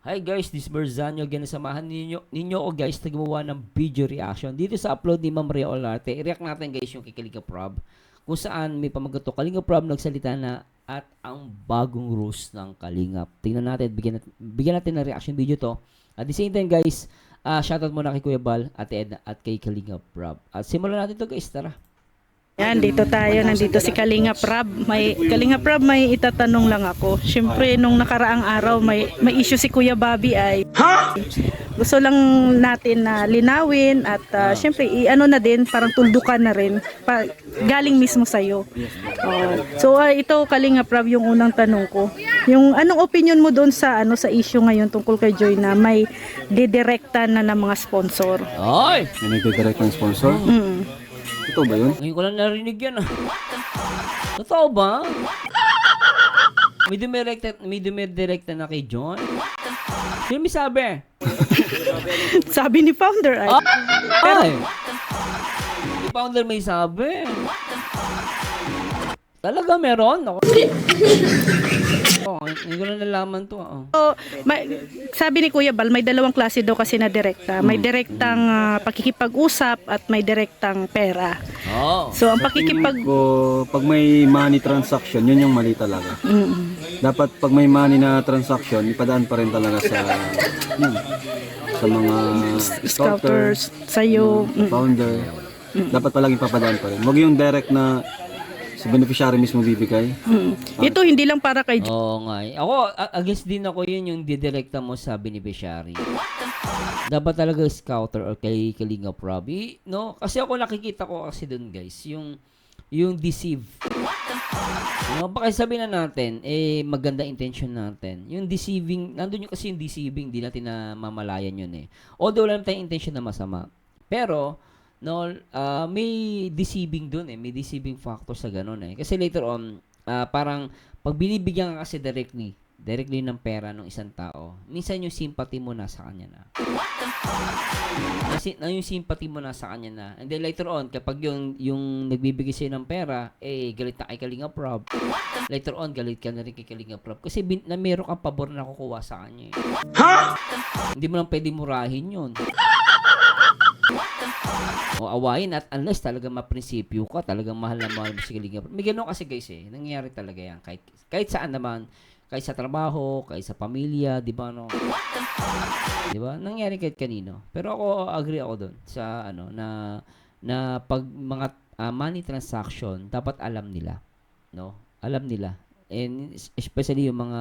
Hi guys, this is Berzanyo. Again, samahan ninyo ko guys na gumawa ng video reaction dito sa upload ni Ma'am Rhea Olarte. I-react natin guys yung kay Kalinga Prab, kung saan may pamagato Kalinga Prab nagsalita na at ang bagong rules ng Kalingap. Tingnan natin, bigyan natin ng reaction video to. At the same time guys, shoutout muna kay Kuya Bal, Ate Edna at kay Kalinga Prab. At simulan natin to guys, tara. Yan, dito tayo. Nandito si Kalinga Prab. Kalinga Prab, may itatanong lang ako. Siyempre, nung nakaraang araw, may issue si Kuya Bobby ay gusto lang natin na linawin at siyempre, i-ano na din, parang tuldukan na rin. Galing mismo sa'yo. So, ito, Kalinga Prab, yung unang tanong ko. Yung anong opinion mo doon sa issue ngayon tungkol kay Joy na may didirekta na ng mga sponsor? Ay! May nagdidirect ng sponsor? Ito ba yun? Ngayon ko lang narinig yan Totoo ba? May dumirekta na kay John? Sino may sabi? Sabi ni Founder ay. Ay! Si Founder may sabi. Talaga meron? Ako. Hindi ko na nalaman to. So, sabi ni Kuya Bal, may dalawang klase daw kasi na direkta. May direktang pakikipag-usap at may direktang pera. So, ang Pag may money transaction, yun yung mali talaga. Dapat pag may money na transaction, ipadaan pa rin talaga sa mga scouters, sa'yo. Founder. Dapat palaging papadaan pa rin. Huwag yung direct na sa beneficiary mismo bibigay. Ito hindi lang para kay Joy. Oo nga. Ako, against din ako yun yung didirekta mo sa beneficiary. Dapat talaga scouter or kay Kalinga Prab. No? Kasi ako nakikita ko kasi dun guys, yung deceive. No, baka sabihin na natin, maganda intention natin. Yung deceiving, nandun yung kasi yung deceiving, di natin na mamalayan yun Although wala tayong intention na masama. Pero, no, may deceiving doon may deceiving factor sa ganun Kasi later on, parang pag binibigyan ka kasi directly ng pera ng isang tao, minsan yung sympathy mo nasa kanya na. Yung sympathy mo nasa kanya na. And then later on, kapag yung nagbibigay sa'yo ng pera, galit na kay Kalinga Prab. Later on, galit ka na rin kay Kalinga Prab. Kasi na meron kang pabor na kukuha sa kanya Hindi mo lang pwede murahin yun. O awayin at unless talaga maprinsipyo ka, talagang mahal na mahal mo si Kalinga Prab. May ganun kasi guys nangyayari talaga yan. Kahit saan naman, kahit sa trabaho, kahit sa pamilya, di ba Di ba? Nangyayari kahit kanino. Pero ako, agree ako doon sa na pag mga money transaction, dapat alam nila. No? Alam nila. And especially yung mga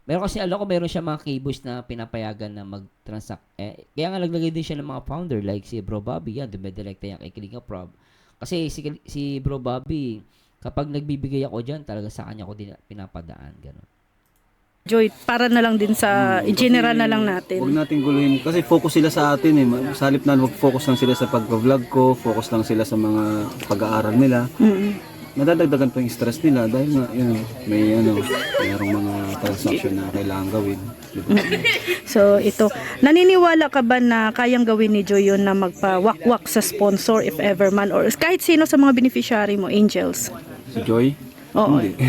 meron kasi alam ko meron siya mga cables na pinapayagan na mag-transact. Kaya nga naglagay din siya ng mga founder like si Bro Bobby. Yan, dumidirekta yan kay Kalinga Prab. Kasi si Bro Bobby, kapag nagbibigay ako dyan, talaga sa kanya ko din pinapadaan. Ganun. Joy, para na lang din sa general na lang natin. Huwag natin guluhin. Kasi focus sila sa atin Sa halip na mag-focus lang sila sa pag-vlog ko, focus lang sila sa mga pag-aaral nila. Nadadagdagan pa yung stress nila dahil nga mayroong mga transaction na kailangan gawin. Diba? So ito, naniniwala ka ba na kayang gawin ni Joy yun na magpa-wakwak sa sponsor if ever man or kahit sino sa mga beneficiary mo, angels? Si Joy? Oo. Hindi.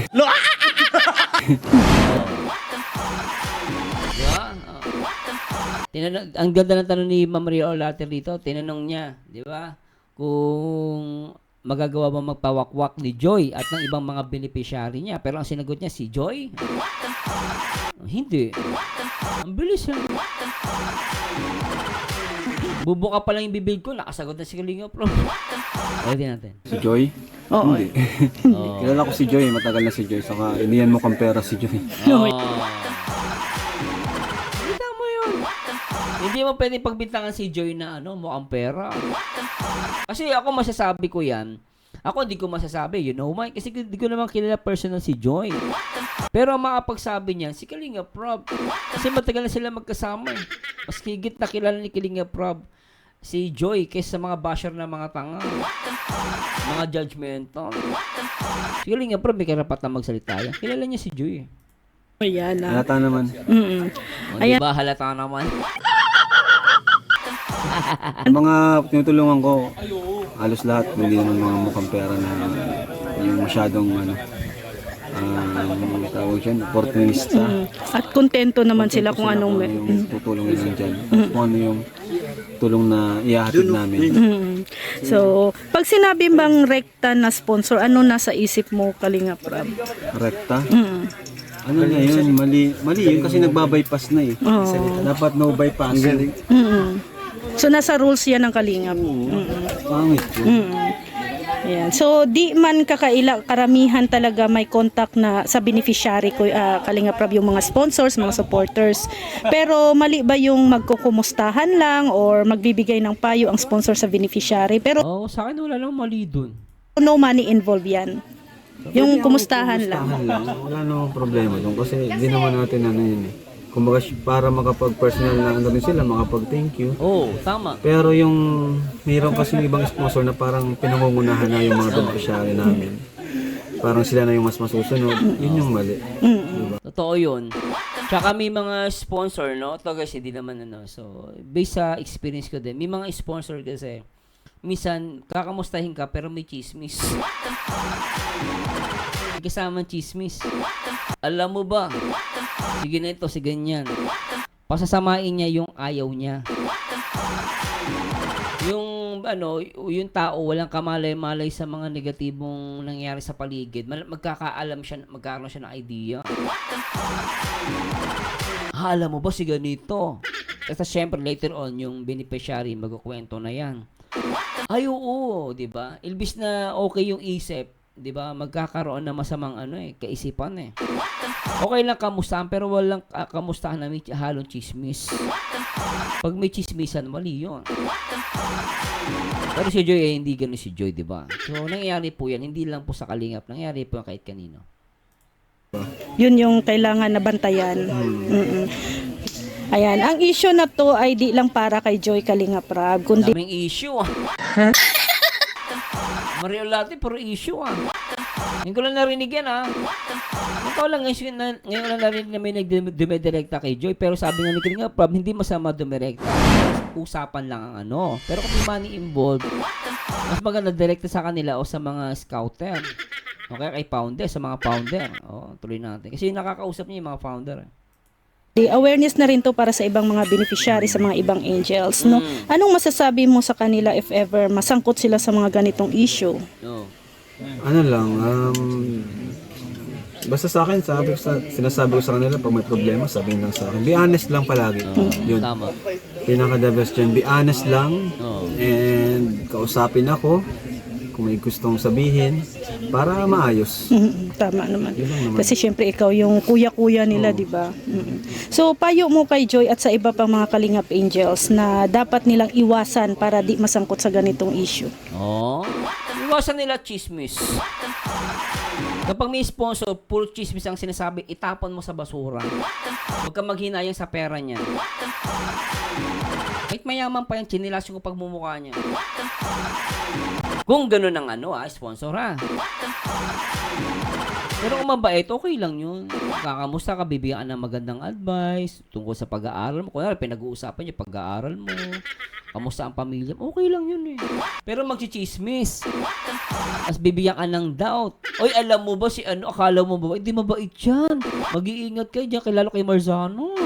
Ang ganda ng tanong ni Ma'am Rhea Olarte dito, tinanong niya, di ba? Kung magagawa ba magpawakwak ni Joy at ng ibang mga beneficiary niya. Pero ang sinagot niya, si Joy? Hindi. Ang bilis Bubuka pa lang yung bibig ko, nakasagot na si Kalinga Prab. Ulitin natin. Si Joy? Oo. Hindi. Kilala ko si Joy, matagal na si Joy. Saka iniyan mo kang pera si Joy. Kita mo yun. Hindi mo pwede pagbintangan si Joy na mukhang pera. Kasi ako masasabi ko yan. Ako hindi ko masasabi, Mike. Kasi hindi ko naman kilala personal si Joy. Pero ang makapagsabi niyan, si Kalinga Prab. Kasi matagal na sila magkasama Mas higit na kilala ni Kalinga Prab si Joy kaysa sa mga basher na mga tanga. Mga judgmental. Si Kalinga Prab may karapatan magsalita yan. Kilala niya si Joy Ayan na. Halata naman. Ayan. Diba halata naman? Mga tinutulungan ko, halos lahat, hindi naman mga mukhang pera na yung masyadong tawag dyan, opportunista. At kontento naman sila kung anong yung tutulong nila dyan. Kung ano yung tulong na ihahatid namin. So, pag sinabi bang rekta na sponsor, ano nasa isip mo, Kalingap Rab? Rekta? Ano na yun? Mali yun kasi nagbabypass na eh. Dapat no bypass. So, nasa rules yan ng Kalingap. Pangit yun. Ayan. So, di man karamihan talaga may contact na sa beneficiary ko, Kalingap Rab, yung mga sponsors, mga supporters. Pero mali ba yung magkukumustahan lang or magbibigay ng payo ang sponsor sa beneficiary? Pero Sa akin wala lang mali dun. no money involved yan. Yung kumustahan lang. Wala namang problema doon kasi di naman natin ano yun eh. Kumbaga para makapag-personal na ano rin sila, makapag-thank you. Tama. Pero yung mayroon kasi ibang sponsor na parang pinangungunahan na yung mga beneficiary namin. Parang sila na yung mas masusunod. Yun yung mali. Diba? Totoo yun. Tsaka may mga sponsor, no? Ito guys, hindi naman ano. So, based sa experience ko din, may mga sponsor kasi, minsan, kakamustahin ka pero may chismis. May kasamang chismis. Alam mo ba? Sige na ito, si ganyan. Pasasamain niya yung ayaw niya. Yung yung tao walang kamalay-malay sa mga negatibong nangyari sa paligid, magkakaroon siya ng idea. Alam mo ba si ganito? Kasi syempre later on yung beneficiary magkukwento na yan. Ay oo, 'di ba? Ilbis na okay yung isip, 'di ba? Magkakaroon na masamang kaisipan eh. Okay lang kamustahan pero walang kamustahan na may halong chismis. Pag may chismisan, mali 'yon. Pero si Joy hindi ganoon si Joy, 'di ba? So nangyayari po 'yan, hindi lang po sa Kalingap, nangyayari po kahit kanino. Yun yung kailangan na bantayan. Ayan, ang issue na to ay di lang para kay Joy Kalingap Rab, kundi Daming issue Mariolate, puro issue Ngayon ko lang narinig yan Ikaw lang ngayon lang narinig na may nagdumidirekta kay Joy. Pero sabi nga ni Kalingap Rab, hindi masama dumirekta. Usapan lang ang Pero kung may money involved, mas maganda direkta sa kanila o sa mga scouter. Okay, kay founder, sa mga founder. Tuloy natin. Kasi nakakausap niya yung mga founder awareness na rin to para sa ibang mga beneficiary, sa mga ibang angels, no? Anong masasabi mo sa kanila if ever masangkot sila sa mga ganitong issue? Ano lang, basta sa akin, sinasabi ko sa kanila pag may problema, sabihin lang sa akin. Be honest lang palagi. Yun. Tama. Pinaka-the best dyan. Be honest lang. And kausapin ako kung may gustong sabihin para maayos. Tama naman. Kasi syempre ikaw yung kuya-kuya nila, di ba? So payo mo kay Joy at sa iba pang mga Kalingap Angels na dapat nilang iwasan para di masangkot sa ganitong issue. Iwasan nila chismis. Kapag may sponsor, puro chismis ang sinasabi, itapon mo sa basura. Huwag kang maghinayang sa pera niya. Kahit mayaman pa yan, chinilas yung pagmumukha niya. Kung gano'n ang sponsor Pero kung mabait, okay lang yun. Kakamusta ka, bibigyan ka ng magandang advice tungkol sa pag-aaral mo. Kunwari, pinag-uusapan niya pag-aaral mo. Kamusta ang pamilya mo, okay lang yun Pero magchichismis. Tapos bibigyan ka ng doubt. Oy, alam mo ba si akala mo ba? Hindi mabait yan. Mag-iingat kayo dyan, kilala kay Marzano.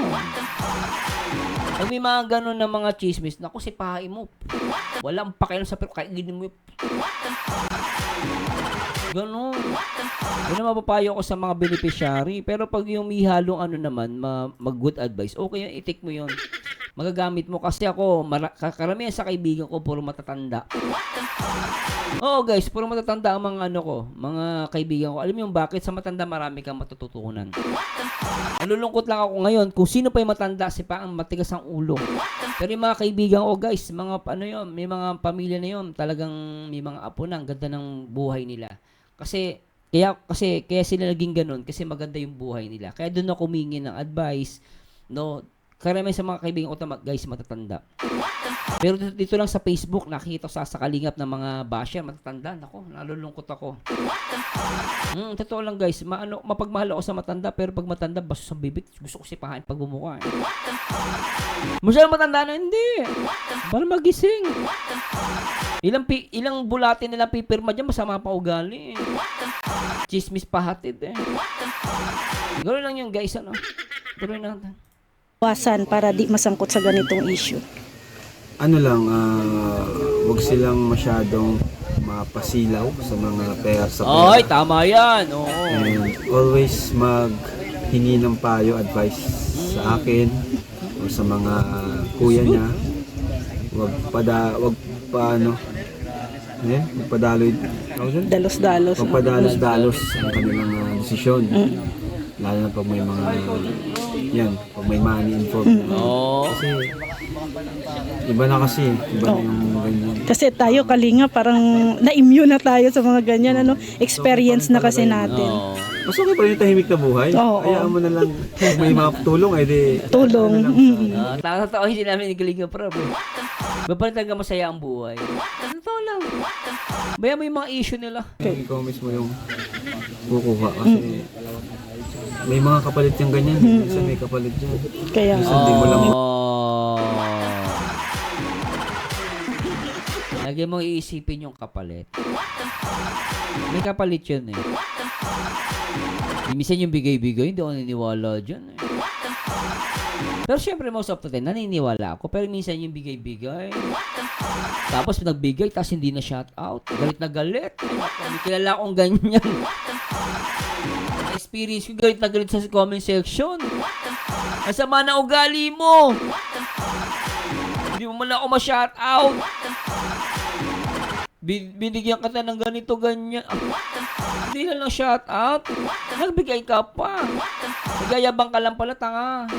Pag may mga ganun na mga chismis, naku, sipahin mo. Walang pakialam sa pero kainin mo. Ganun. Yun ang mapapayo ko sa mga beneficiary. Pero pag yung may halong naman, mag-good advice, okay yun, itik mo yun. Magagamit mo. Kasi ako, karamihan sa kaibigan ko, puro matatanda. Oo guys, puro matatanda ang mga mga kaibigan ko. Alam mo yung bakit? Sa matanda marami kang matututunan. Nalulungkot lang ako ngayon kung sino pa yung matanda, si pa ang matigas ang ulo. Pero yung mga kaibigan ko guys, mga may mga pamilya na yun, talagang may mga apo na, ang ganda ng buhay nila. Kaya sila naging ganun kasi maganda yung buhay nila. Kaya doon ako humingi ng advice, no? karamihan sa mga kaibigan ko guys matatanda. Pero dito lang sa Facebook, nakikita ko sa kalingap ng mga basher, matatanda. Nako, nalulungkot ako. Totoo lang guys, mapagmahal ako sa matanda, pero pag matanda, baso sa bibig, gusto ko sipahan pag bumuka. Masyadong matanda na, hindi. Para magising. Ilang bulate nilang pipirma dyan, masama pa ugali. Chismis pahatid Ganoon lang yung guys, Tuloy natin. Iwasan para di masangkot sa ganitong issue. Ano lang, wag silang masyadong mapasilaw sa mga pera sa pera. Ay, tama yan. Oo. And always maghingi ng payo, advice sa akin o sa mga kuya niya. Wag padaloy. Dalos-dalos. Wag padalos-dalos ang kanilang desisyon. Lalo na pag may mga pag may money involved. Kasi iba na yung ganyan. Kasi tayo kalinga parang na-immune na tayo sa mga ganyan experience na kasi natin. Mas okay pa rin yung tahimik na buhay. Hayaan mo na lang kung may mga tulong Tulong. Totoo hindi namin igaling ka prob. Babalitan ka masaya ang buhay. Totoo lang. Baya mo yung mga issue nila. Ikaw mismo yung kukuha kasi may mga kapalit yung ganyan. Minsan may kapalit yan. Kaya Minsan di mo lang lagi mong iisipin yung kapalit. May kapalit yun Minsan yung bigay-bigay, hindi ako naniniwala dyan Pero syempre most of the time, naniniwala ako. Pero minsan yung bigay-bigay. Tapos nagbigay, tapos hindi na shout out. Galit na galit. May kilala akong ganyan. Experience ko, galit na galit sa comment section. Ang sama na ugali mo. Hindi mo man ako ma-shout out. Binigyan ka ng ganito, ganyan. Hindi na lang shout out. Nagbigay ka pa. Nagayabang ka lang pala, tanga.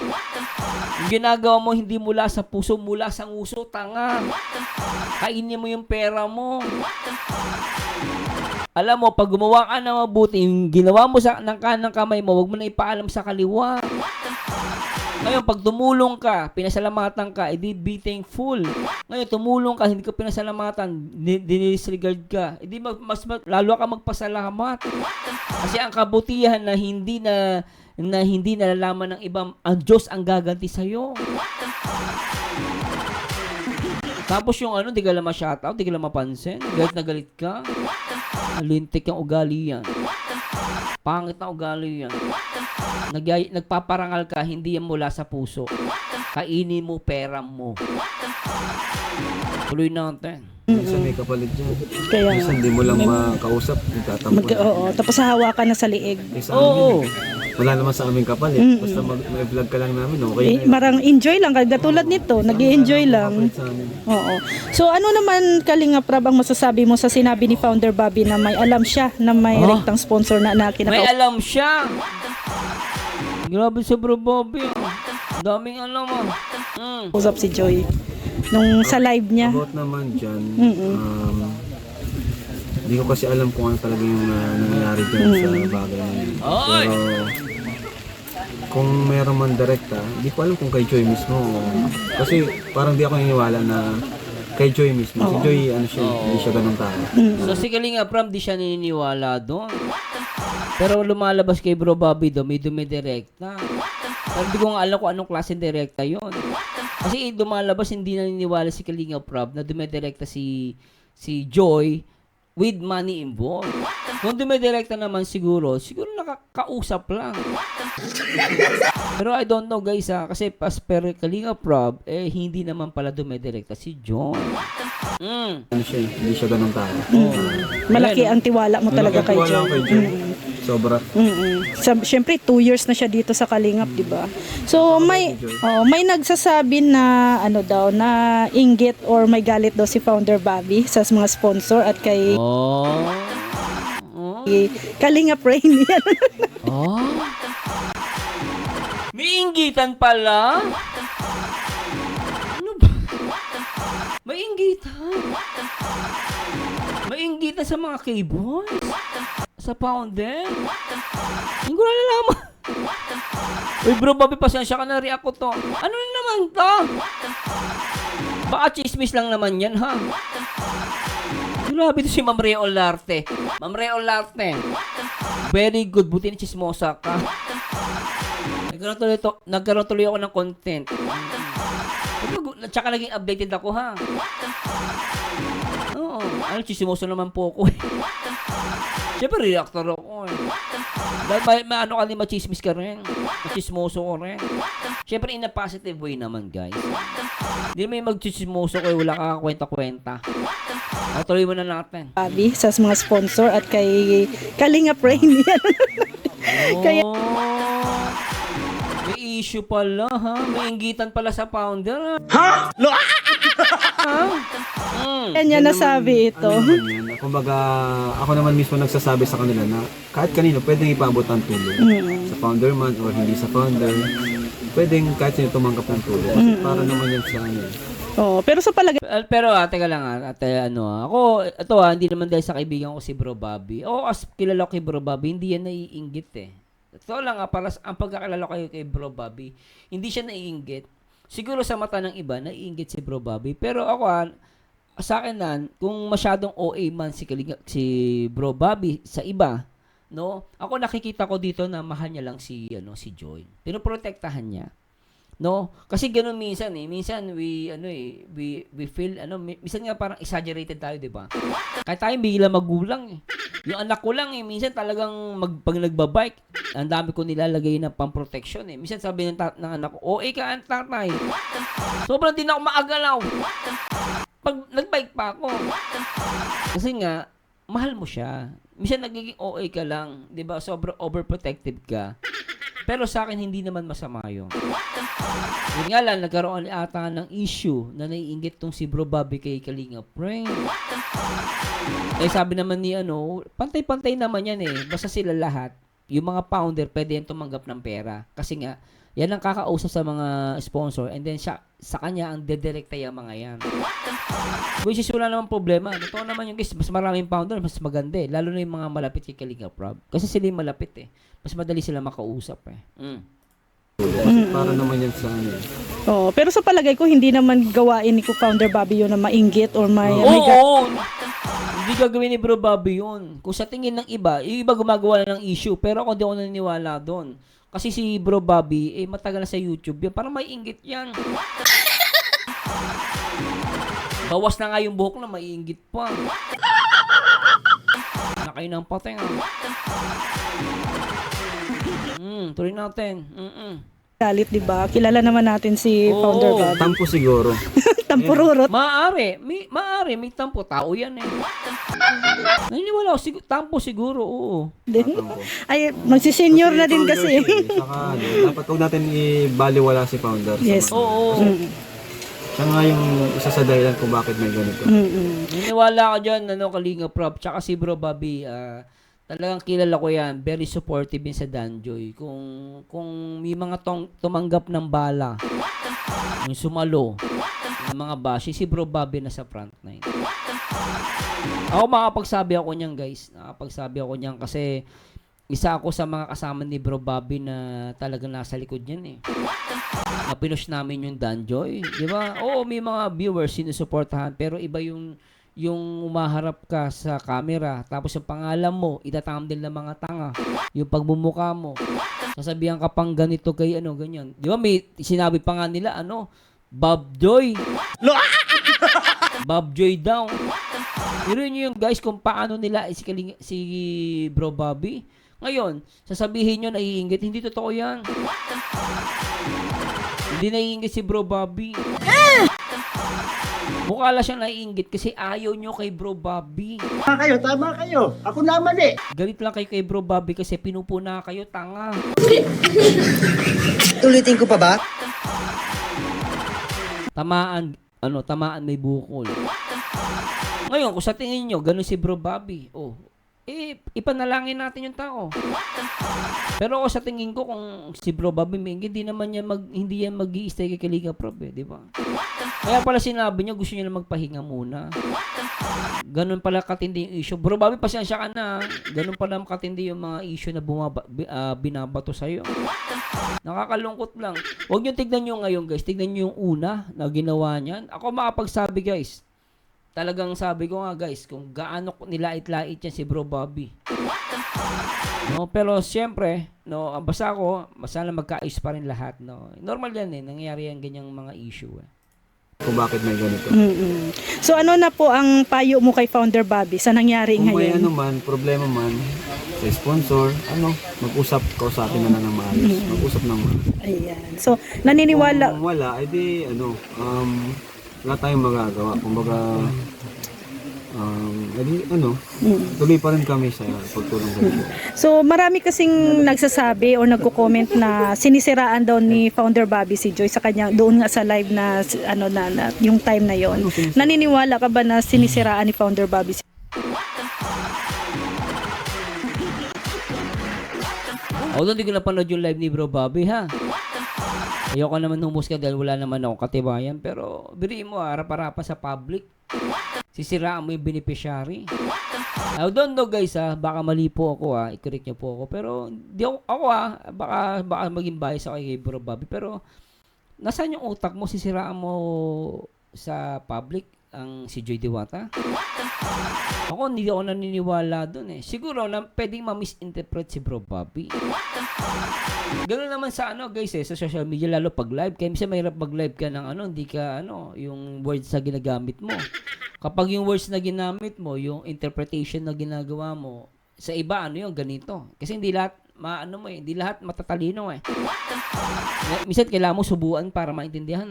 Yung ginagawa mo hindi mula sa puso, mula sa uso, tanga. Kainin mo yung pera mo. Alam mo, pag gumawa ka na mabuti, yung ginawa mo ng kanang kamay mo, huwag mo na ipaalam sa kaliwa. Ngayon, pag tumulong ka, pinasalamatan ka, edi be thankful. Ngayon, tumulong ka, hindi ka pinasalamatan, dinisregard ka, edi lalo ka magpasalamat. Kasi ang kabutihan na hindi nalalaman ng ibang, ang Diyos ang gaganti sa'yo. Tapos yung di ka lang ma-shoutout, di ka lang mapansin, galit na galit ka, lintik yung ugali yan. Pangit na ugali yan. Nagpaparangal ka, hindi yan mula sa puso. Kainin mo pera mo. Tuloy natin. minsan may kapalit dyan. Kaya Minsan di mo lang makausap, itatampo na. tapos hahawakan na sa liig. Sa amin, wala naman sa aming kapalit. Basta may vlog ka lang namin, okay na yun. Marang enjoy lang, katulad nito, nag-i-enjoy lang. Kapalit sa amin. Oo. So ano naman Kalinga Prab ang masasabi mo sa sinabi ni Founder Bobby na may alam siya na may rektang sponsor na May kinakausap? alam siya. Grabe si Bro Bobby. Daming alam Usap si Joy nung sa live niya. About naman dyan, hindi ko kasi alam kung ano talaga yung nangyayari dyan sa bagay na yun. Pero kung meron man direkta, hindi ko alam kung kay Joy mismo. Kasi parang di ako naniniwala na kay Joy mismo. Si Joy, hindi siya ganun tao. So si Kalinga Prab, di siya naniniwala doon. Pero lumalabas kay Bro Bobby doon, may dumidirekta. Pero di ko nga alam kung anong klase direkta yon. Kasi lumalabas, hindi naniniwala si Kalinga Prab na dumidirekta si Joy with money involved. Kung dumidirekta naman siguro nakakausap lang. Pero I don't know guys kasi as per Kalinga Prab, hindi naman pala dumidirekta si John. Hindi siya ganun tao. Malaki ang tiwala mo talaga kay Malaki ang tiwala ko Joy. kay Joy. Sobra. Siyempre 2 years na siya dito sa Kalingap, 'di ba? So may nagsasabi na na inggit or may galit daw si Founder Bobby sa mga sponsor at kay Kalingap Rainy. May inggitan pala? Ano ba? May inggitan? May inggitan sa mga K-boys? Sa Founder? Hindi ko na nalaman. Uy, bro, Bobby, pasensya ka na, react ko to. Ano na naman to? Baka chismis lang naman yan, ha? Grabe to si Ma'am Rhea Olarte. Ma'am Rhea Olarte. Very good. Buti ni chismosa ka. Nagkaroon tuloy ako ng content. Tsaka naging updated ako, ha? Oo. Ano, chismoso naman po ako, eh. Siyempre, reactor ako, eh. Dahil ano ka din, machismis ka rin. Machismoso ko rin. Siyempre, in a positive way naman, guys. Hindi may magchismoso ko, eh. Wala ka kwenta-kwenta. O, tuloy mo na natin. Bobby, sa mga sponsor at kay Kalinga Rain yan. Kaya- May issue pala, ha? May inggitan pala sa founder, ha? Kaya niya nasabi ito. Ano naman yan? Kumbaga, ako naman mismo nagsasabi sa kanila na kahit kanino pwedeng ipaabot ang tulong. Sa founder man or hindi sa founder, pwedeng kahit sino tumanggap ng tulong. Kasi para naman yan sa ano. Oh, pero sa palagay Pero teka lang, ako, ito hindi naman dahil sa kaibigan ko si Bro Bobby. Oo, as kilala ko kay Bro Bobby, hindi yan naiinggit, eh. Ito lang, para ang pagkakilala ko kay Bro Bobby, hindi siya naiinggit. Siguro sa mata ng iba, naiinggit si Bro Bobby. Pero ako, sa akin kung masyadong OA man si Bro Bobby sa iba, no? Ako nakikita ko dito na mahal niya lang si Joy. Pinoprotektahan niya. No? Kasi ganoon minsan, minsan we feel minsan nga parang exaggerated tayo, 'di ba? Kahit tayo bigla magulang, eh. Yung anak ko lang, minsan talagang pag nagbabike, ang dami ko nilalagay na pang-protection, eh. Minsan sabi ng anak ko, "OA ka ang tatay." Sobrang din ako maagalaw. Pag nagbike pa ako. Kasi nga mahal mo siya. Minsan nagiging OA ka lang, 'di ba? Sobrang overprotective ka. Pero sa akin, hindi naman masama yun. Yun nga lang, nagkaroon ata ng issue na naiinggit tong si Bro Bobby kay Kalinga Prank. Eh, sabi naman ni pantay-pantay naman yan, eh. Basta sila lahat, yung mga founder, pwede yan tumanggap ng pera. Kasi nga, yan ang kakausap sa mga sponsor, and then sa kanya ang dedirekta yung mga yan. Which is wala namang problema. Totoo naman yung guys, mas maraming founder, mas maganda, eh. Lalo na yung mga malapit kay Kalinga Prab. Kasi sila yung malapit, eh. Mas madali sila makausap, eh. Kasi para naman yan sa ano. oh, pero sa palagay ko hindi naman gawain ni co-founder Bobby yun na mainggit or may Oo! Hindi gagawin ni Bro Bobby yun. Kung sa tingin ng iba, yung iba gumagawa na ng issue, pero ako di ako naniniwala doon. Kasi si Bro Bobby, matagal na sa YouTube yan. Parang may inggit yan. Bawas na nga yung buhok na may inggit pa. Nakain ng pateng, tuloy natin. galit, di ba? Kilala naman natin si Oo. founder Bobby. Tampo siguro. Tampururot. Maaari, may tampo. Tao yan, eh. Naniniwala ako, tampo siguro, oo. Ay, magsisenior na din kasi. Saka, dapat huwag natin ibaliwala si founder. Yes. Oo. Siya nga yung isa sa dahilan kung bakit may ganito. Naniniwala ka dyan, Kalinga Prab, tsaka si Bro Bobby, talagang kilala ko yan, very supportive din sa Danjoy. Kung may mga tumanggap ng bala, yung sumalo, yung mga bashi, si Bro Bobby na sa frontline. Ako makapagsabi ako niyan, guys. Nakapagsabi ako niyan kasi isa ako sa mga kasama ni Bro Bobby na talagang nasa likod niyan, eh. Na pinush namin yung Danjoy, di ba? Oo, may mga viewers sinusuportahan, pero iba yung umaharap ka sa camera, tapos yung pangalan mo, itatambel ng mga tanga, yung pagmumukha mo, sasabihan ka pang ganito kay ganyan. Di ba may sinabi pa nga nila, Bob Joy. Bob Joy daw. Pero nyo yung guys kung paano nila si Bro Bobby. Ngayon, sasabihin nyo naiinggit, hindi totoo yan. Hindi naiinggit si Bro Bobby. Mukha lang siyang naiinggit kasi ayaw nyo kay Bro Bobby. Tama kayo. Ako naman eh. Galit lang kayo kay Bro Bobby kasi pinupuna kayo, tanga. Ulitin ko pa ba? Tamaan may bukol. Ngayon, kung sa tingin nyo, ganun si Bro Bobby, ipanalangin natin yung tao. Pero ako sa tingin ko kung si Bro Bobby Ming, hindi yan mag-i-stay kay Kalinga Prab, di ba? Kaya pala sinabi niya, gusto niya na magpahinga muna. Ganun pala katindi yung issue. Bro Bobby, pasensya ka na. Ganun pala katindi yung mga issue na binabato sa'yo. Nakakalungkot lang. Huwag niyo tignan nyo ngayon, guys. Tignan nyo yung una na ginawa niyan. Ako makapagsabi, guys. Talagang sabi ko nga, guys, kung gaano nilait-lait yan si Bro Bobby. No, pero siyempre, no, basta lang magkaayos pa rin lahat, no. Normal yan nangyayari yan ganyang mga issue Kung bakit may ganito. So ano na po ang payo mo kay Founder Bobby sa nangyari Kung may ngayon? problema man, sa sponsor, mag-usap ko sa akin na ng maayos. Mag-usap ng maayos. Ayan. So naniniwala, Kung wala, edi wala tayong magagawa. Kumbaga, tuloy pa rin kami sa pagtulong sa iyo. so marami kasing nagsasabi o nagko-comment na sinisiraan daw ni Founder Bobby si Joy sa kanya doon nga sa live na yung time na yon. Naniniwala ka ba na sinisiraan ni Founder Bobby si Although hindi ko napanood yung live ni Bro Bobby, ha? Ayoko naman humusga dahil wala naman ako katibayan. Pero, biriin mo, harap-harapan sa public. Sisiraan mo yung beneficiary. I don't know, guys, baka mali po ako, i-correct niyo po ako. Pero, di ako, baka maging bias ako kay Bro Bobby. Pero, nasaan yung utak mo? Sisiraan mo sa public ang si Joy Diwata? Ako, hindi ako naniniwala dun Siguro na pwedeng ma-misinterpret si Bro Bobby. Ganoon naman sa guys sa social media, lalo pag live. Kaya minsan mahirap mag-live ka ng hindi ka yung words na ginagamit mo. Kapag yung words na ginamit mo, yung interpretation na ginagawa mo, sa iba yung ganito. Kasi hindi lahat hindi lahat matatalino Minsan kailangan mo subuan para maintindihan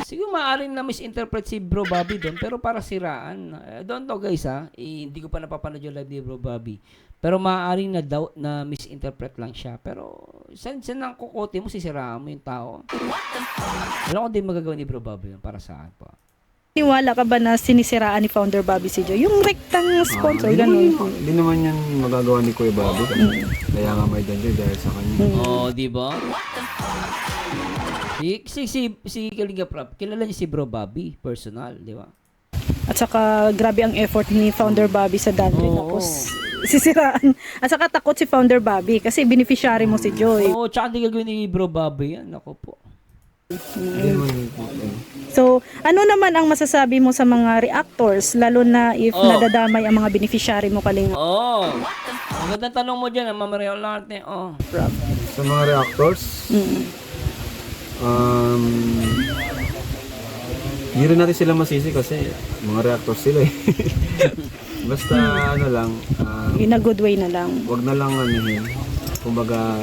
Siguro maaaring na misinterpret si Bro Bobby doon, pero para siraan. Don't know guys hindi ko pa napapanood yung live ni Bro Bobby. Pero maaaring na misinterpret lang siya. Pero saan ang kukote mo, sisiraan mo yung tao. Alam ko din magagawa ni Bro Bobby yun para saan po. Niwala ka ba na sinisiraan ni Founder Bobby si Joy? Yung rektang sponsor, ganun. Hindi naman yan magagawa ni Kuya Bobby. Kaya nga may danger dahil sa kanya. Di ba? Si Kalinga Prab, kilala niya si Bro Bobby, personal, di ba? At saka grabe ang effort ni Founder Bobby sa Danre. Tapos sisiraan. At saka takot si Founder Bobby kasi beneficiary mo si Joy. Tsaka hindi gagawin ni Bro Bobby yan. Ako po. Hindi naman So, ano naman ang masasabi mo sa mga reactors, lalo na if nadadamay ang mga beneficiary mo, Kalinga? Magandang tanong mo dyan, Mama Reolarte. sa mga reactors, hindi rin natin sila masisi kasi mga reactors sila Basta In a good way na lang. wag na lang kumbaga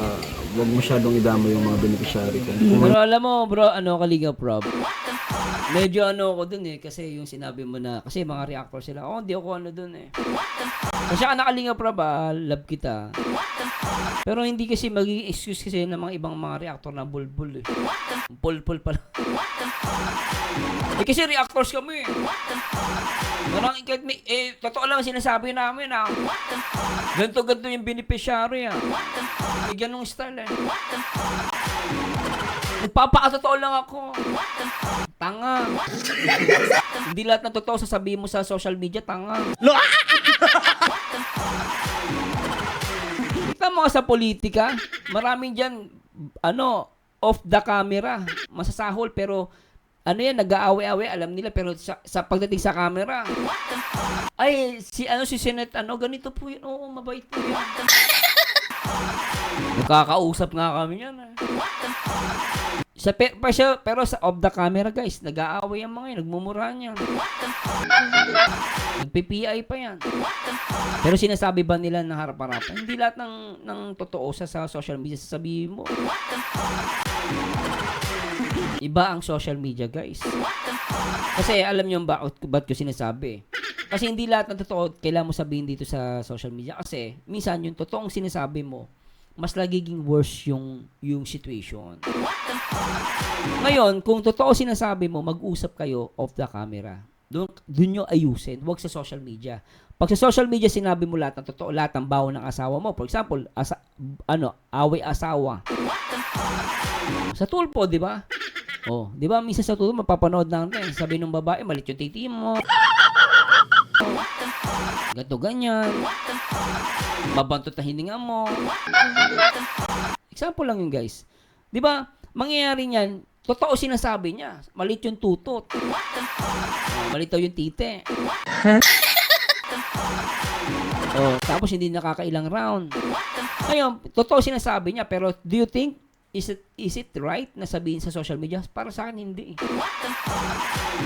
wag masyadong idamo yung mga beneficiary ko. Pero alam mo, bro, Kalinga Prab, medyo ako dun kasi yung sinabi mo na, kasi mga reactor sila, hindi ako dun Kasi Kalinga Prab, love kita. Pero hindi kasi magiging excuse kasi ng mga ibang mga reactor na bulbul Pulpul pala. Kasi reactors kami Parang kahit totoo lang sinasabi namin ganito yung beneficiary ganong style Nagpapakatotoo lang ako. Tanga. Hindi lahat ng totoo sasabihin mo sa social media, tanga. Kita mo sa politika, maraming dyan, off the camera, masasahol, pero, nag-aawi-awi, alam nila, pero sa pagdating sa camera, si Senate, ganito po yun, mabait po yan. Nakakausap nga kami yan. Pero sa off the camera, guys, nag-aaway ang mga yun, nagmumurahan yan. Nag-PPI pa yan. Pero sinasabi ba nila na harap-harapan? Hindi lahat ng totoo sa social media sasabihin mo. Iba ang social media, guys. Kasi alam nyo ba't ko sinasabi? Kasi hindi lahat ng totoo kailangan mo sabihin dito sa social media. Kasi minsan yung totoong sinasabi mo, mas nagiging worse yung situation. Ngayon, kung totoo sinasabi mo, mag-usap kayo off the camera. Doon nyo ayusin. Huwag sa social media. Pag sa social media sinabi mo lahat ng totoo, lahat ng baho ng asawa mo. For example, away asawa. Sa tulpo, di ba? Oh, di ba minsan sa tulpo mapapanood natin. Sabi ng babae, malit yung titi mo. Ganto ganyan. Babantot na hininga mo. Example lang yun, guys. Di ba? Mangyayari niyan, totoo sinasabi niya. Malit yung tutot. Malit daw yung tite. Tapos hindi nakakailang round. Ngayon, totoo sinasabi niya, pero do you think is it right na sabihin sa social media? Para sa akin, hindi.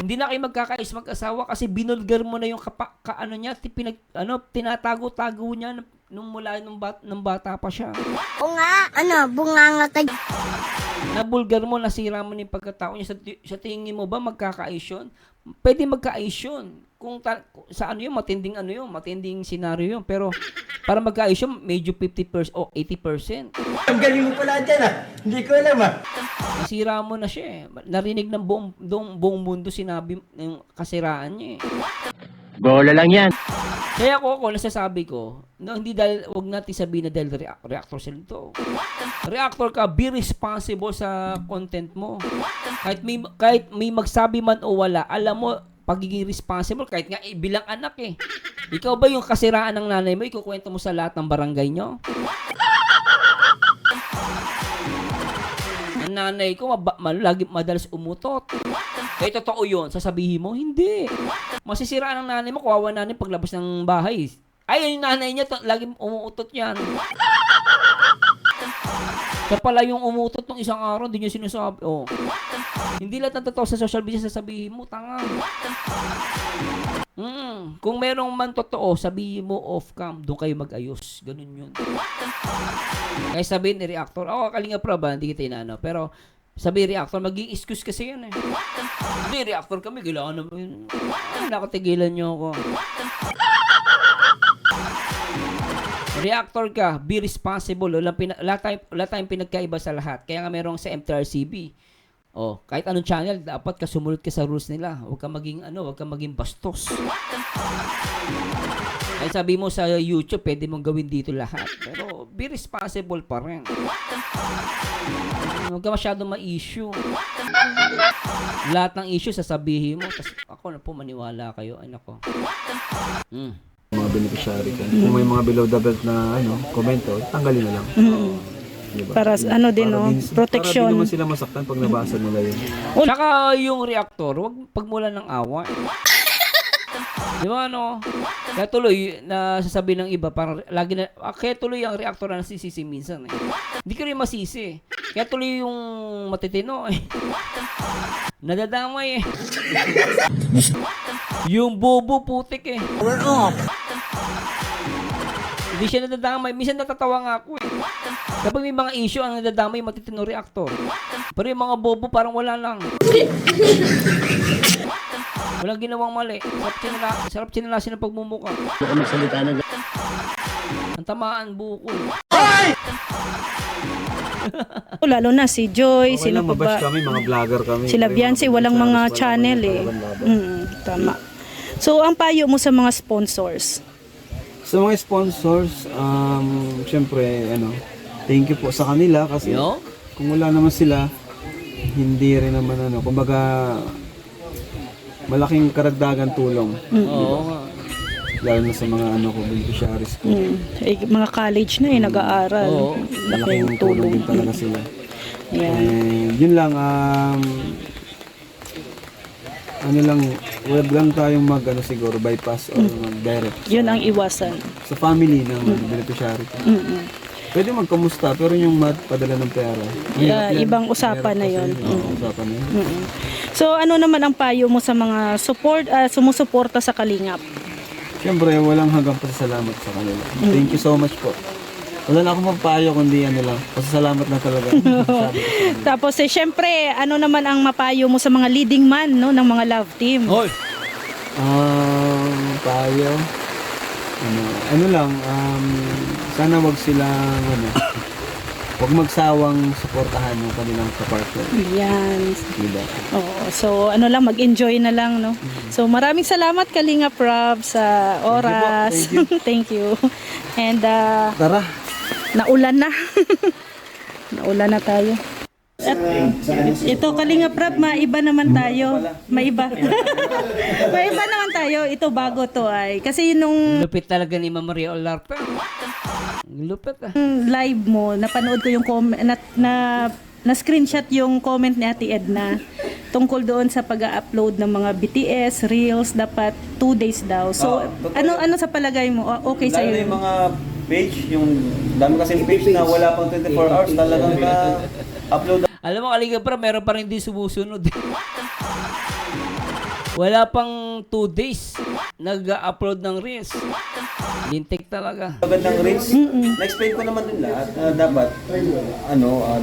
Hindi na kayo magkakais mag-asawa kasi binulgar mo na yung niya, tinatago-tago niya nung mula nung bata pa siya. O nga, bunganga tayo. Nabulgar mo, nasira mo yung pagkatao niya. Sa tingin mo ba magkakais yun? Pwede magkais yun. Kung sa matinding senaryo yun. Pero para magkais yun, medyo 50% o 80%. Ang galing mo pala dyan Hindi ko alam Nasira mo na siya eh. Narinig ng buong mundo sinabi ng kasiraan niya eh. Bola lang yan. Kaya ako nasasabi ko, hindi dahil, wag natin sabihin na dahil reactor sila ito. Reactor ka, be responsible sa content mo. Kahit may magsabi man o wala, alam mo, pagiging responsible, kahit nga bilang anak eh. Ikaw ba yung kasiraan ng nanay mo, ikukwento mo sa lahat ng barangay nyo? Ang nanay ko, lagi madalas umutot. Kaya totoo yun, sasabihin mo, hindi. Masisiraan ng nanay mo, kawawa nanay paglabas ng bahay. Ay, yung nanay niya, lagi umuutot yan. Kaya pala yung umutot ng isang araw, hindi niya sinasabi. Oh. Hindi lahat ng totoo sa social media, sasabihin mo, tanga. Kung merong man totoo, sabihin mo off-cam, doon kayo mag-ayos. Ganun yun. Kaya sabihin ni reactor, Kalinga Prab, hindi kita inano. Pero, sabi reactor, maging excuse kasi yan eh. Hindi, reactor kami, kailangan naman. Nakatigilan nyo ako. Reactor ka, be responsible. Wala tayong pinagkaiba sa lahat. Kaya nga merong sa MTRCB. Kahit anong channel, dapat ka sumunod ka sa rules nila. Huwag ka maging bastos. Kahit sabi mo sa YouTube, pwede mong gawin dito lahat. Pero be responsible pa rin. Huwag ka masyadong ma-issue. Lahat ng issue sasabihin mo. Tapos ako na po maniwala kayo. Ay nako. Mga beneficiary ka. Kung may mga below the belt na komento, tanggalin na lang. Diba? Para protection. Para di naman sila masaktan pag nabasa nila yun. Tsaka yung reactor, huwag pagmulan ng awa. Di ba Kaya tuloy, nasasabi ng iba, parang lagi na, kaya tuloy ang reactor na nasisisi minsan eh. Hindi ko rin masisi. Kaya tuloy yung matitino eh. Nadadamay eh. Yung bobo putik eh. We're off. Hindi siya nadadamay. Minsan natatawa nga ako eh. Kapag may mga issue, ang nadadamay matitino reactor. Pero yung mga bobo parang wala lang. Walang ginawang mali. Sarap chinalasin ang pagmumuka. Ano salita na Ang tamaan bukol. Lalo na si Joy, Okay sino lang, pa ba? mabash kami, mga vlogger kami. Sila Beyonce, walang mga channel eh. Tama. So, ang payo mo sa mga sponsors? Sa mga sponsors, syempre, thank you po sa kanila kasi kung wala naman sila, hindi rin naman kumbaga, malaking karagdagan tulong. Oo. Lalo na sa mga beneficiaries ko. Mga college na nag-aaral. Oo. Malaking tulong din talaga sila. Yan. And yun lang, wag lang tayong siguro bypass or mag-direct. Yun ang iwasan. Sa family ng beneficiary ko. Pwede magkamusta, pero yung padala ng pera. Ibang usapan na yun. Usapan na yun. So, ano naman ang payo mo sa mga sumusuporta sa Kalingap? Siyempre, walang hanggang pasasalamat sa kanila. Thank you so much po. Wala na akong magpayo kundi pasasalamat na talaga. Tapos, syempre, ano naman ang mapayo mo sa mga leading man ng mga love team? Hoy! Payo. Sana wag silang huwag magsawang suportahan yung kanilang kapartner. Yan. Diba? Oo. So, ano lang, mag-enjoy na lang, no? So, maraming salamat, Kalinga Prab, sa oras. Thank you. Thank you. And, Tara. naulan na. Naulan na tayo. At ito, Kalinga Prab, maiba naman tayo. Maiba. Maiba naman tayo. Ito, bago to ay. Kasi nung Lupit talaga ni Ma'am Maria Olarte. Lupit ah. live mo, napanood ko yung na screenshot yung comment ni Ate Edna tungkol doon sa pag-upload ng mga BTS reels, dapat 2 days daw. So, ano sa palagay mo? Okay sa Lalo na iyo? yung mga page, yung dami kasing page na wala pang 24 hours, talagang na-upload. Alam mo, Kalinga Prab, meron pa rin di sumusunod. Wala pang 2 days nag-upload ng reels. Lintik talaga. Magandang reels. Na-explain ko naman din lahat.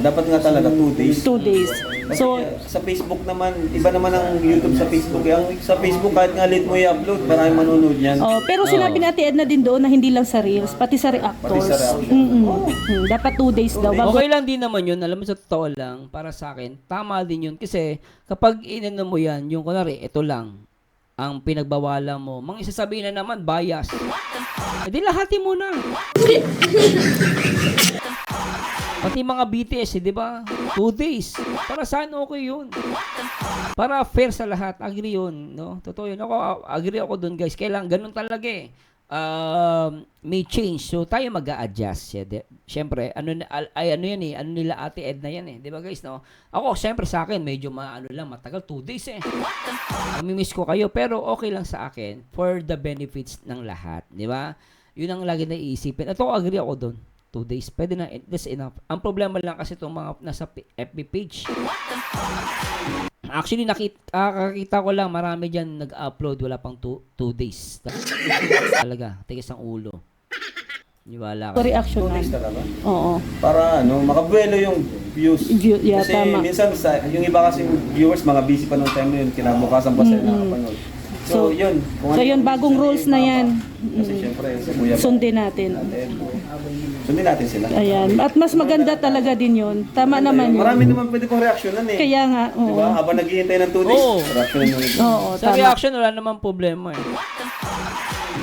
Dapat nga talaga 2 days. 2 days. Kasi sa Facebook naman, iba naman ang YouTube sa Facebook. Ang sa Facebook, kahit nga late mo i-upload, maraming manonood yan. Oh, pero sinabi ni Ate Edna din doon na hindi lang sa reels, pati sa reactors. Pati sa reactors. Dapat 2 days daw. Bago Okay lang din naman yun. Alam mo, sa totoo lang, para sa akin, tama din yun. Kasi kapag inano mo yan, yung kunwari, ito lang, ang pinagbawalan mo, mang isasabihin na naman, bias. E di lahatin mo na. Pati mga BTS, di ba? 2 days. Para saan okay yun? Para fair sa lahat. Agree yun, no? Totoo yun. Agree ako dun, guys. Kailangan, ganun talaga eh. May change. So, tayo mag-a-adjust. Siyempre, ano yan eh. Ano nila Ate Edna yan eh. Di ba, guys, no? Ako, siyempre sa akin, medyo matagal. 2 days eh. Namimiss ko kayo. Pero okay lang sa akin for the benefits ng lahat. Di ba? Yun ang lagi naiisipin. At ako, agree ako dun. 2 days. Pwede na. That's enough. Ang problema lang kasi itong mga nasa FB page. Actually, nakita ko lang marami dyan nag-upload. Wala pang 2 days. Talaga. Tigas ang ulo. Niwala ka. reaction 2 days na. talaga. Oo. Para makabuelo yung views. Yeah, Kasi tama. minsan, yung iba kasi viewers, mga busy pa noong time na yun, kinabukasan pa sila nakapanood. So, yun. So, yun, bagong rules na yan. Kasi syempre, si Kuya Sundin natin. Sundin natin sila. Ayan. At mas maganda talaga din yun. Tama naman yun. Marami naman pwede kong reaksyonan eh. Kaya nga, oo. Diba? Habang naghihintay ng 2 days, Oo. reaksyonan mo rin. Oo, Sa tama. reaction, wala namang problema eh.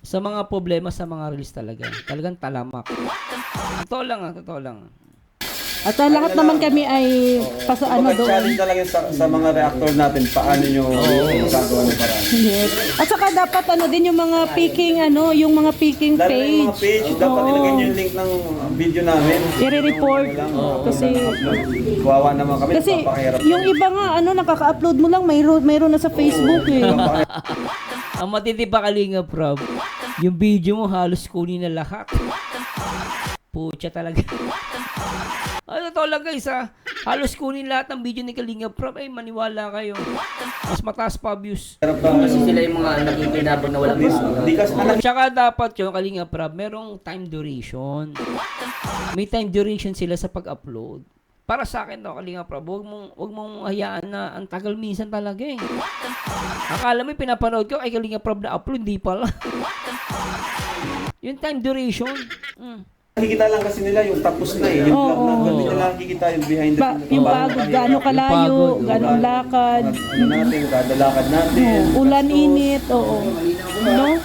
Sa mga problema sa mga reels talaga. Talagang talamak. Totoo lang. At lahat naman kami ay pasaano doon. Challenge talaga sa mga reactor natin, paano nyo magagawa ng paraan. Yes. At saka dapat din yung mga picking yung mga picking Lalo na yung mga page. page, dapat ilagay nyo yung link ng video namin. I-report. Kasi Kawawa naman kami, kasi napapakahirap. yung iba nga naka-upload mo lang mayroon na sa Facebook eh. Ang matindi pa, Kalinga Prab, yung video mo halos kunin na lahat. Pucha talaga. Totoo lang guys halos kunin lahat ng video ni Kalinga Prab. Ay, maniwala kayo. Mas mataas pa views. Kasi sila yung mga nakikinabang na walang Di kasi anak Tsaka dapat yung Kalinga Prab, merong time duration. May time duration sila sa pag-upload. Para sa akin Kalinga Prab, wag mong hayaan na ang tagal minsan talaga eh. Akala mo pinapanood ko ay Kalinga Prab na upload, hindi pala. Yung time duration. nakikita lang kasi nila yung tapos na eh. Yung vlog na, hindi nila nakikita yung behind the scenes. Yung pagod, gaano kalayo, gaano lakad, Ano natin, kada lakad natin. ulan, init, oo. No?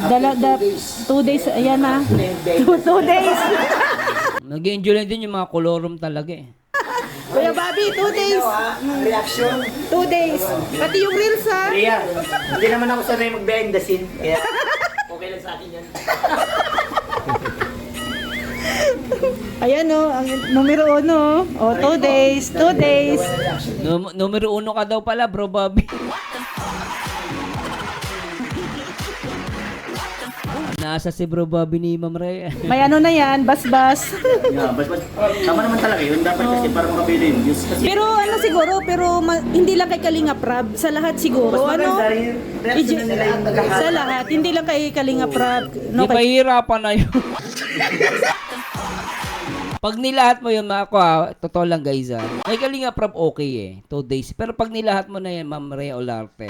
2 days, ayan na. 2 days. Nag-enjoy lang din yung mga kolorum talaga eh. Kuya Bobby, 2 days. reaction. 2 days. Pati yung reels ha. Ria, hindi naman ako sanay mag-behind the scene. Kaya okay lang sa akin yan. Ayan ang numero 1 2 days, 2 days. Numero 1 ka daw pala, bro Bobby. Nasa si bro Bobby ni Ma'am Rhea. May na yan, bas-bas. Yeah, but tama naman talaga yun. Dapat kasi para makabili yun. Kasi Pero siguro, hindi lang kay Kalinga Prab, sa lahat siguro, reaction na nila yung lahat. sa lahat, hindi lang kay Kalinga Prab, Di pahirapan na yun. Pag nilahat mo yun, totoo lang guys May Kalinga Prab okay eh, 2 days. Pero pag nilahat mo na yan, Ma'am Rhea Olarte,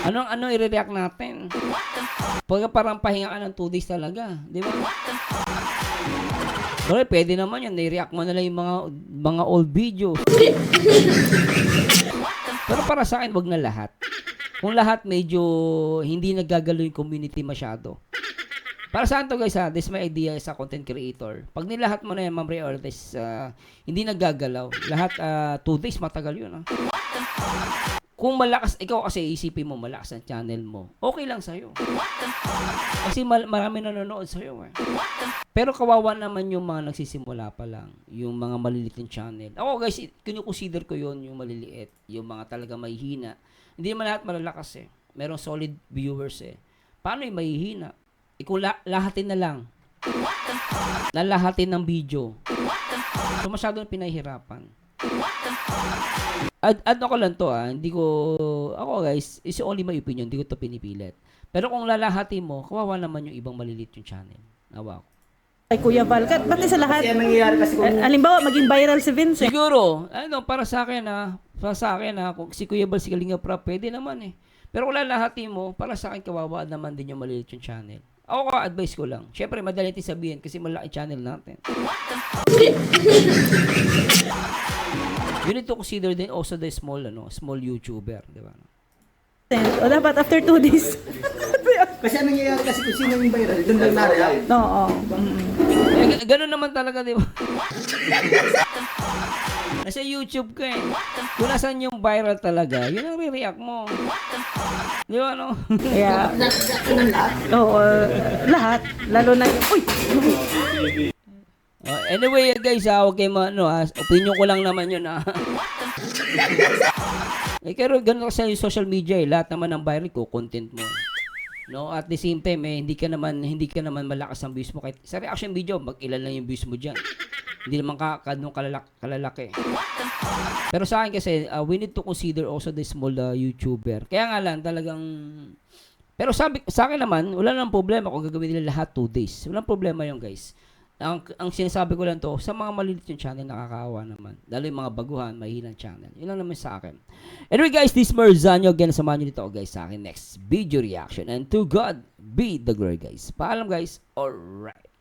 anong i-react natin? Pag parang pahinga ka ng 2 days talaga, di ba? Well, pwede naman yan. I-react mo na lang yung mga old videos. Pero para sa akin, wag na lahat. Kung lahat medyo hindi naggagalaw yung community masyado. Para saan to guys ha? This is my idea sa content creator. Pag nilahat mo na yan, Ma'am Ray Ortiz, hindi naggagalaw. Lahat 2 days matagal yun ha. Kung malakas, ikaw kasi isipin mo malakas ang channel mo, okay lang sa'yo. Kasi marami nanonood sa'yo eh. Pero kawawa naman yung mga nagsisimula pa lang, yung mga maliliit ng channel. Ako guys, kinukonsider ko yon yung maliliit, yung mga talaga mahihina. Hindi naman lahat malalakas eh. Merong solid viewers eh. Paano yung mahihina? Ikaw lahatin na lang. Lalahatin ng video. So masyadong pinahihirapan. Ano ko lang to hindi ko, ako guys, is only my opinion, hindi ko to pinipilit. Pero kung lalahati mo, kawawa naman yung ibang malilit yung channel. Nawa ko. Kay Kuya Val, pati sa lahat. Kasi ang nangyayari kasi kung Halimbawa, maging viral si Vincent. Siguro, para sa akin kung si Kuya Bal, si Kalinga Prab, pwede naman eh. Pero kung lalahati mo, para sa akin kawawa naman din yung malilit yung channel. Ako advice ko lang. Syempre, madali natin sabihin kasi malaki channel natin. You need to consider din also the small YouTuber, di ba? O dapat after 2 days. kasi ang nangyayari kasi kung sino yung viral, doon lang na-react. Oo. Ganun naman talaga, di ba? Nasa YouTube ka eh. Kung nasan yung viral talaga, yun ang re-react mo. Di ba, no? Kaya, oo, lahat. Lalo na yung, uy! Anyway, guys, huwag kayo opinion ko lang naman yun, pero ganun kasi yung social media eh. Lahat naman ng viral ko, content mo. No, at the same time hindi ka naman malakas ang views mo kahit sa reaction video, mag-ilan lang yung views mo diyan. Hindi naman kalalaki. Pero sa akin kasi we need to consider also the small YouTuber. Kaya nga lang talagang pero sa akin naman, wala nang problema kung gagawin nila lahat 2 days. Walang problema yung guys. Ang sinasabi ko lang to, sa mga malilit yung channel, nakakaawa naman. Lalo yung mga baguhan, mahinang channel. Yun lang naman sa akin. Anyway guys, this is Marzano. Again, samahan nyo dito guys sa akin next video reaction. And to God be the glory guys. Paalam guys. Alright.